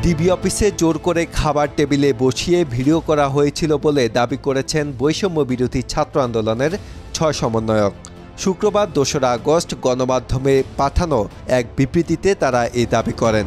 DB অফিসে জোর করে খাবার টেবিলে বসিয়ে ভিডিও করা হয়েছিল বলে দাবি করেছেন বৈষম্য বিরোধী ছাত্র আন্দোলনের ৬ সমন্বয়ক। শুক্রবার ২রা আগস্ট গণমাধ্যমে পাঠানো এক বিবৃতিতে তারা এই দাবি করেন।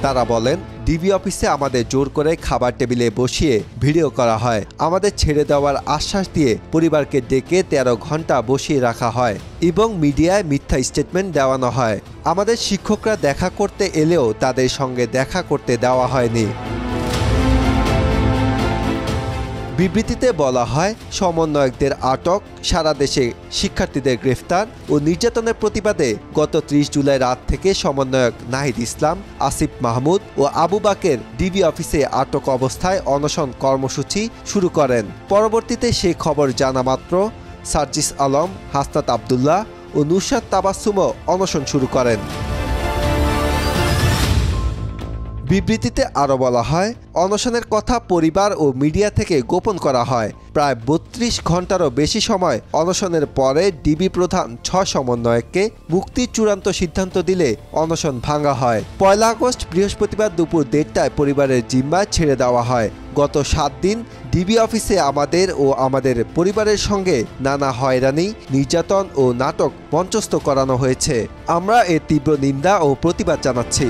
তারা বলেন, ডিবি অফিসে আমাদের জোর করে খাবার টেবিলে বসিয়ে ভিডিও করা হয়। আমাদের ছেড়ে দেওয়ার আশ্বাস দিয়ে পরিবারকে ডেকে ১৩ ঘন্টা বসিয়ে রাখা হয় এবং মিডিয়ায় মিথ্যা স্টেটমেন্ট দেওয়ানো হয়। আমাদের শিক্ষকরা দেখা করতে এলেও তাদের সঙ্গে দেখা করতে দেওয়া হয়নি। বিবৃতিতে বলা হয়, সমন্বয়কদের আটক, সারা দেশে শিক্ষার্থীদের গ্রেফতার ও নির্যাতনের প্রতিবাদে গত ৩০ জুলাই রাত থেকে সমন্বয়ক নাহিদ ইসলাম, আসিফ মাহমুদ ও আবু বাকের ডিবি অফিসে আটক অবস্থায় অনশন কর্মসূচি শুরু করেন। পরবর্তীতে সে খবর জানা মাত্র সার্জিস আলম, হাসনাত আবদুল্লাহ ও নুসরাত তাবাসসুমও অনশন শুরু করেন। বিবৃতিতে আরও বলা হয়, অনশনের কথা পরিবার ও মিডিয়া থেকে গোপন করা হয়। প্রায় ৩২ ঘন্টারও বেশি সময় অনশনের পরে ডিবি প্রধান ৬ সমন্বয়ককে মুক্তির চূড়ান্ত সিদ্ধান্ত দিলে অনশন ভাঙা হয়। ১ আগস্ট বৃহস্পতিবার দুপুর ১:৩০টায় পরিবারের জিম্মায় ছেড়ে দেওয়া হয়। গত ৭ দিন ডিবি অফিসে আমাদের ও আমাদের পরিবারের সঙ্গে নানা হয়রানি, নির্যাতন ও নাটক মঞ্চস্থ করানো হয়েছে। আমরা এর তীব্র নিন্দা ও প্রতিবাদ জানাচ্ছি।